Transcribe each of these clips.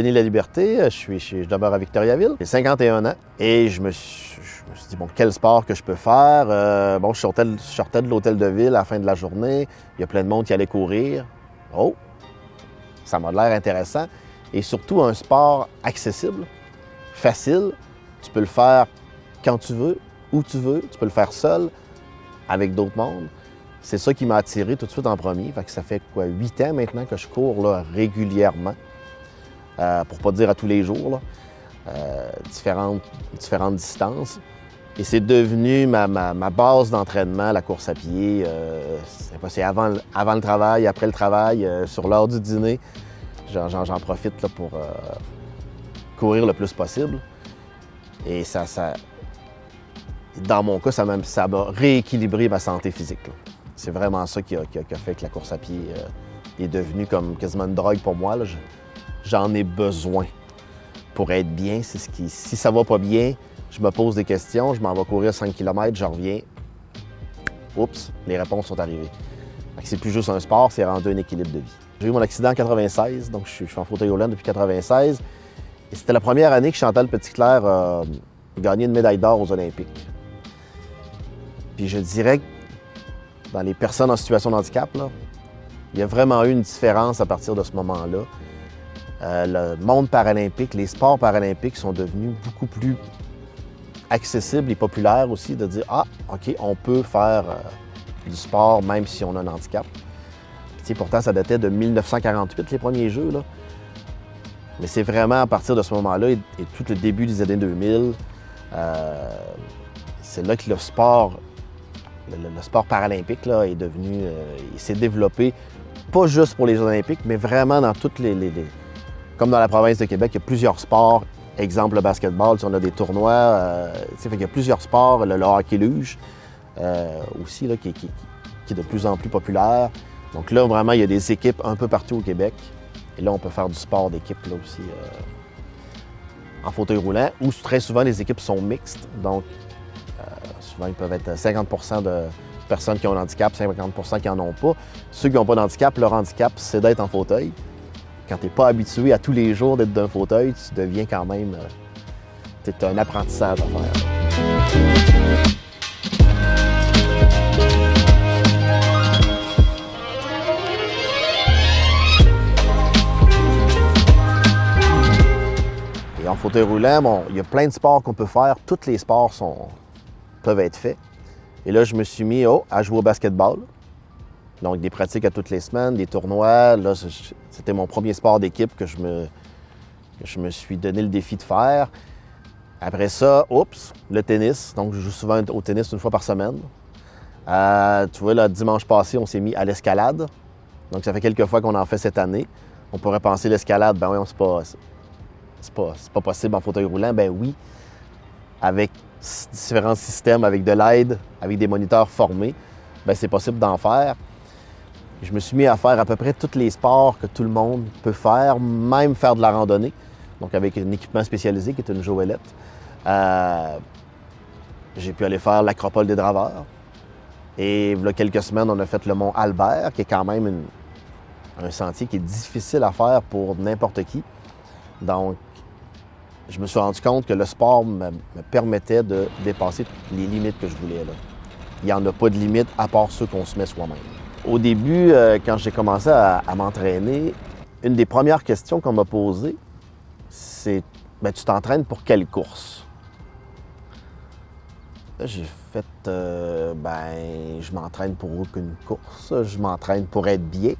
Denis-la-Liberté, je demeure à Victoriaville, j'ai 51 ans et je me suis dit, bon, quel sport que je peux faire? Je sortais de l'hôtel de ville à la fin de la journée, il y a plein de monde qui allait courir. Oh, ça m'a l'air intéressant et surtout un sport accessible, facile, tu peux le faire quand tu veux, où tu veux, tu peux le faire seul, avec d'autres mondes. C'est ça qui m'a attiré tout de suite en premier. Fait que ça fait 8 ans maintenant que je cours là, régulièrement, pour ne pas dire à tous les jours, là, différentes distances. Et c'est devenu ma base d'entraînement, la course à pied. C'est avant le travail, après le travail, sur l'heure du dîner. J'en profite là, pour courir le plus possible. Et dans mon cas, ça m'a rééquilibré ma santé physique, là. C'est vraiment ça qui a fait que la course à pied est devenue comme quasiment une drogue pour moi, là. J'en ai besoin pour être bien. Si ça va pas bien, je me pose des questions, je m'en vais courir 5 km, je reviens. Oups, les réponses sont arrivées. C'est plus juste un sport, c'est rendu un équilibre de vie. J'ai eu mon accident en 96, donc je suis en fauteuil roulant depuis 96. Et c'était la première année que Chantal Petitclerc a gagné une médaille d'or aux Olympiques. Puis je dirais que dans les personnes en situation de handicap, là, il y a vraiment eu une différence à partir de ce moment-là. Le monde paralympique, les sports paralympiques sont devenus beaucoup plus accessibles et populaires aussi, de dire « Ah, OK, on peut faire du sport même si on a un handicap. » Pourtant, ça datait de 1948, les premiers jeux, là. Mais c'est vraiment à partir de ce moment-là et tout le début des années 2000, c'est là que le sport paralympique là, est devenu, il s'est développé, pas juste pour les Jeux olympiques, mais vraiment dans toutes comme dans la province de Québec, il y a plusieurs sports. Exemple, le basketball, on a des tournois, il y a plusieurs sports, le hockey luge aussi, là, qui est de plus en plus populaire. Donc là, vraiment, il y a des équipes un peu partout au Québec. Et là, on peut faire du sport d'équipe là aussi en fauteuil roulant, où très souvent les équipes sont mixtes. Donc, souvent, ils peuvent être 50 % de personnes qui ont un handicap, 50 % qui n'en ont pas. Ceux qui n'ont pas d'handicap, leur handicap, c'est d'être en fauteuil. Quand tu n'es pas habitué à tous les jours d'être d'un fauteuil, tu deviens quand même... c'est un apprentissage à faire. Et en fauteuil roulant, bon, il y a plein de sports qu'on peut faire. Tous les sports peuvent être faits. Et là, je me suis mis à jouer au basketball. Donc, des pratiques à toutes les semaines, des tournois. Là, c'était mon premier sport d'équipe que je me suis donné le défi de faire. Après ça, le tennis. Donc, je joue souvent au tennis une fois par semaine. Tu vois, là, dimanche passé, on s'est mis à l'escalade. Donc, ça fait quelques fois qu'on en fait cette année. On pourrait penser l'escalade, ben oui, c'est pas possible en fauteuil roulant. Ben oui, avec différents systèmes, avec de l'aide, avec des moniteurs formés, ben c'est possible d'en faire. Je me suis mis à faire à peu près tous les sports que tout le monde peut faire, même faire de la randonnée, donc avec un équipement spécialisé qui est une joëlette. J'ai pu aller faire l'acropole des draveurs. Et il y a quelques semaines, on a fait le mont Albert, qui est quand même un sentier qui est difficile à faire pour n'importe qui. Donc, je me suis rendu compte que le sport me permettait de dépasser les limites que je voulais, là. Il n'y en a pas de limite à part ceux qu'on se met soi-même. Au début, quand j'ai commencé à m'entraîner, une des premières questions qu'on m'a posées, c'est « Tu t'entraînes pour quelle course? » Là, j'ai fait « Je m'entraîne pour aucune course, je m'entraîne pour être bien. »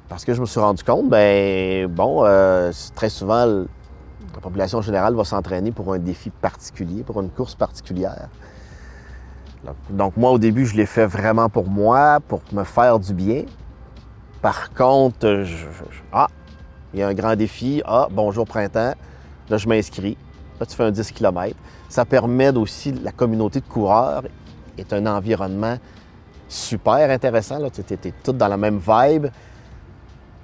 Parce que je me suis rendu compte, très souvent, la population générale va s'entraîner pour un défi particulier, pour une course particulière. Donc moi, au début, je l'ai fait vraiment pour moi, pour me faire du bien. Par contre, il y a un grand défi. Bonjour printemps. Là, je m'inscris. Là, tu fais un 10 km. Ça permet aussi, la communauté de coureurs est un environnement super intéressant. Tu es tous dans la même vibe.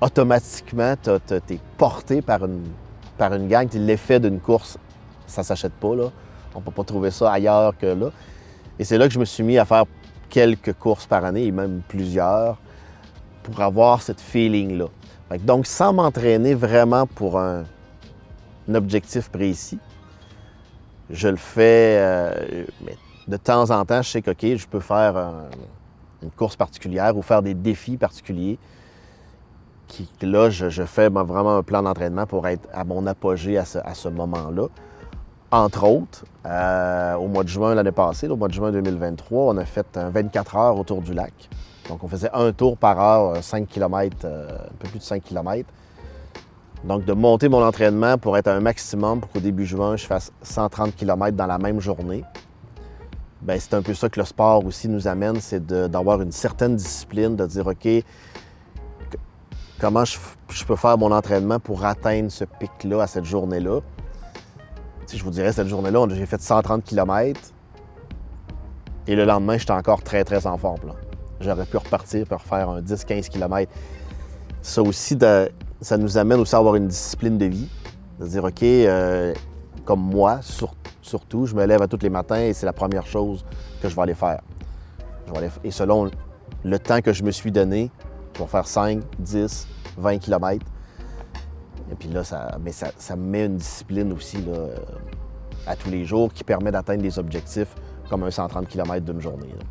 Automatiquement, tu es porté par une gang. L'effet d'une course, ça ne s'achète pas, là. On ne peut pas trouver ça ailleurs que là. Et c'est là que je me suis mis à faire quelques courses par année, et même plusieurs, pour avoir cette feeling-là. Donc, sans m'entraîner vraiment pour un objectif précis, je le fais, mais de temps en temps, je sais que, OK, je peux faire une course particulière ou faire des défis particuliers. Là, je fais vraiment un plan d'entraînement pour être à mon apogée à ce moment-là. Entre autres, au mois de juin l'année passée, au mois de juin 2023, on a fait un 24 heures autour du lac. Donc, on faisait un tour par heure, 5 km, un peu plus de 5 km. Donc, de monter mon entraînement pour être à un maximum pour qu'au début juin, je fasse 130 km dans la même journée. Bien, c'est un peu ça que le sport aussi nous amène, c'est d'avoir une certaine discipline, de dire, OK, comment je peux faire mon entraînement pour atteindre ce pic-là à cette journée-là. Tu sais, je vous dirais, cette journée-là, j'ai fait 130 km et le lendemain, j'étais encore très, très en forme. Là. J'aurais pu repartir pour refaire un 10-15 km. Ça aussi, ça nous amène aussi à avoir une discipline de vie. De dire, OK, comme moi, surtout, je me lève à tous les matins et c'est la première chose que je vais aller faire. Et selon le temps que je me suis donné, je vais faire 5, 10, 20 km. Et puis là, ça me met une discipline aussi là, à tous les jours qui permet d'atteindre des objectifs comme un 130 km d'une journée. Là.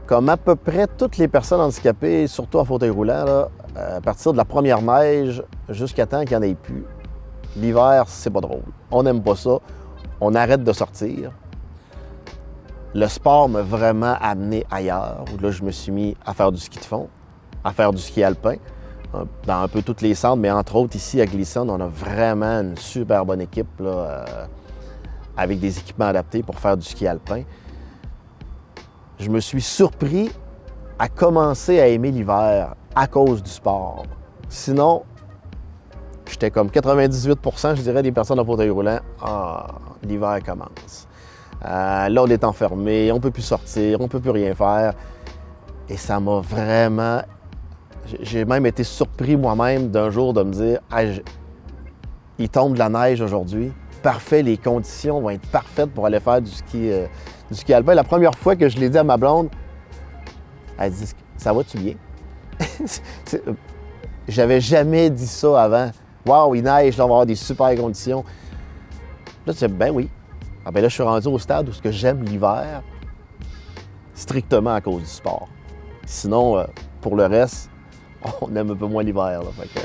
Comme à peu près toutes les personnes handicapées, surtout en fauteuil roulant, là, à partir de la première neige jusqu'à temps qu'il n'y en ait plus, l'hiver, c'est pas drôle. On n'aime pas ça. On arrête de sortir. Le sport m'a vraiment amené ailleurs, où là, je me suis mis à faire du ski de fond, à faire du ski alpin, dans un peu toutes les centres, mais entre autres ici à Glisson, on a vraiment une super bonne équipe là, avec des équipements adaptés pour faire du ski alpin. Je me suis surpris à commencer à aimer l'hiver à cause du sport. Sinon, j'étais comme 98%, je dirais, des personnes en fauteuil roulant. Ah, l'hiver commence. Là, on est enfermé, on ne peut plus sortir, on ne peut plus rien faire. Et ça m'a vraiment... J'ai même été surpris moi-même d'un jour de me dire ah, il tombe de la neige aujourd'hui. Parfait, les conditions vont être parfaites pour aller faire du ski alpin. La première fois que je l'ai dit à ma blonde, elle dit ça va-tu bien? J'avais jamais dit ça avant. Waouh, il neige, là, on va avoir des super conditions. Là, tu dis ben oui. Ah, ben là, je suis rendu au stade où ce que j'aime l'hiver, strictement à cause du sport. Sinon, pour le reste, on aime un peu moins l'hiver. Là, fait que...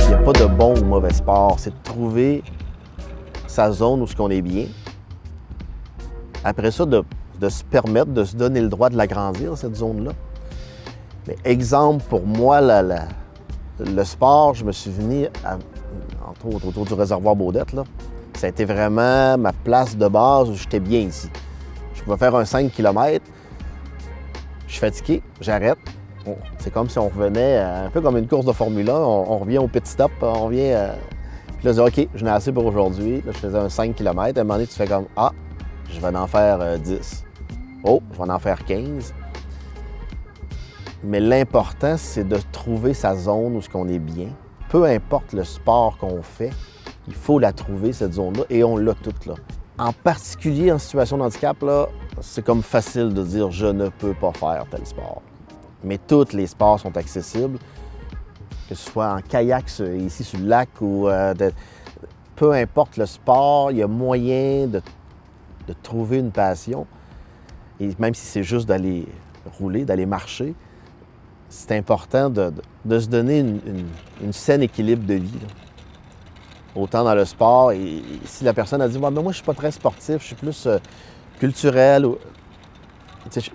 Il n'y a pas de bon ou mauvais sport. C'est de trouver sa zone où ce qu'on est bien. Après ça, de se permettre de se donner le droit de l'agrandir, cette zone-là. Mais exemple, pour moi, le sport, je me suis venu, entre autres, autour du réservoir Baudette, là. Ça a été vraiment ma place de base où j'étais bien ici. Je pouvais faire un 5 km, je suis fatigué, j'arrête. C'est comme si on revenait, un peu comme une course de Formule 1, on revient au pit stop, on revient... Puis là, je dis, OK, je n'ai assez pour aujourd'hui. Là, je faisais un 5 km. À un moment donné, tu fais comme, ah, je vais en faire 10. Oh, je vais en faire 15. Mais l'important, c'est de trouver sa zone où on est bien. Peu importe le sport qu'on fait, il faut la trouver, cette zone-là, et on l'a toute là. En particulier en situation de handicap, là, c'est comme facile de dire « je ne peux pas faire tel sport ». Mais tous les sports sont accessibles, que ce soit en kayak ici sur le lac ou peu importe le sport, il y a moyen de trouver une passion. Et même si c'est juste d'aller rouler, d'aller marcher, c'est important de se donner une saine équilibre de vie. Là. Autant dans le sport, et si la personne a dit ouais, « mais moi, je suis pas très sportif, je suis plus culturel, ou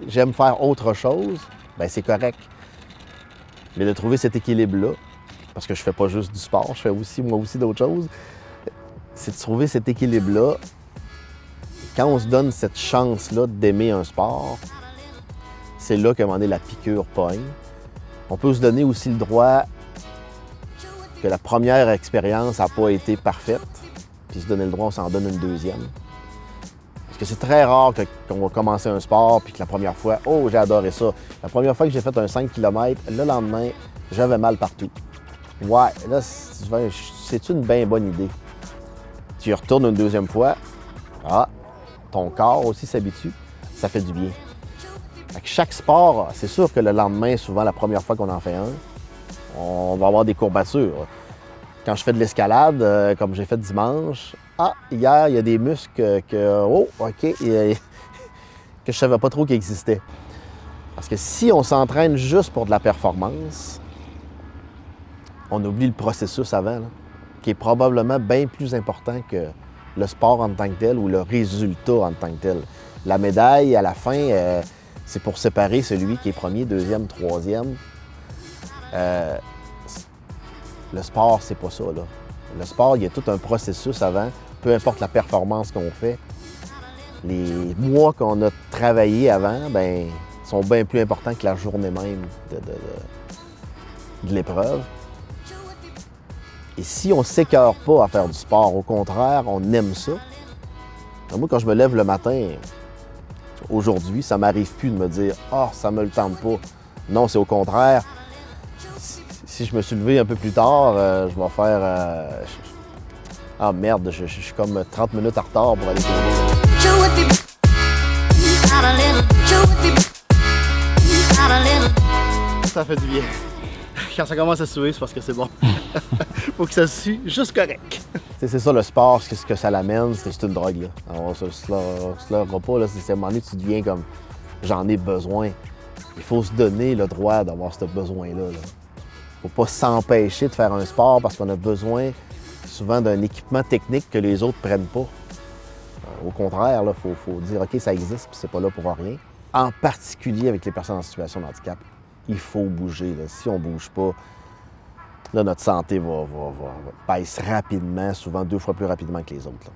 j'aime faire autre chose », bien, c'est correct. Mais de trouver cet équilibre-là, parce que je fais pas juste du sport, je fais aussi, moi aussi, d'autres choses, c'est de trouver cet équilibre-là. Quand on se donne cette chance-là d'aimer un sport, c'est là qu'à un moment donné, la piqûre pogne. On peut se donner aussi le droit que la première expérience n'a pas été parfaite, puis se donner le droit, on s'en donne une deuxième. Parce que c'est très rare qu'on va commencer un sport, puis que la première fois, oh, j'ai adoré ça. La première fois que j'ai fait un 5 km, le lendemain, j'avais mal partout. Ouais, là, c'est une bien bonne idée. Tu y retournes une deuxième fois, ton corps aussi s'habitue, ça fait du bien. Fait que chaque sport, c'est sûr que le lendemain, souvent la première fois qu'on en fait un, on va avoir des courbatures. Quand je fais de l'escalade, comme j'ai fait dimanche, hier, il y a des muscles que je savais pas trop qu'ils existaient. Parce que si on s'entraîne juste pour de la performance, on oublie le processus avant, là, qui est probablement bien plus important que le sport en tant que tel ou le résultat en tant que tel. La médaille, à la fin, c'est pour séparer celui qui est premier, deuxième, troisième. Le sport, c'est pas ça, là. Le sport, il y a tout un processus avant, peu importe la performance qu'on fait. Les mois qu'on a travaillé avant, ben, sont bien plus importants que la journée même de l'épreuve. Et si on ne s'écœure pas à faire du sport, au contraire, on aime ça. Moi, quand je me lève le matin, aujourd'hui, ça m'arrive plus de me dire « Ah, ça me le tente pas ». Non, c'est au contraire. Si je me suis levé un peu plus tard, je vais faire... Ah merde, je suis comme 30 minutes en retard pour aller courir. Ça fait du bien. Quand ça commence à suer, c'est parce que c'est bon. Faut que ça sue juste correct. C'est ça le sport, ce que ça l'amène, c'est une drogue. Là. On ne se leurra pas, là, c'est à un moment donné, tu deviens comme j'en ai besoin. Il faut se donner le droit d'avoir ce besoin-là. Là. Faut pas s'empêcher de faire un sport parce qu'on a besoin souvent d'un équipement technique que les autres prennent pas. Au contraire, il faut dire OK, ça existe, puis c'est pas là pour rien. En particulier avec les personnes en situation de handicap, il faut bouger. Là. Si on bouge pas, là, notre santé va baisse rapidement, souvent 2 fois plus rapidement que les autres. Là.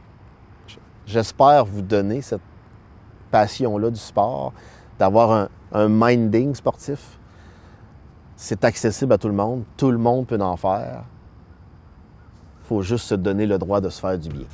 J'espère vous donner cette passion-là du sport, d'avoir un minding sportif. C'est accessible à tout le monde peut en faire. Il faut juste se donner le droit de se faire du bien.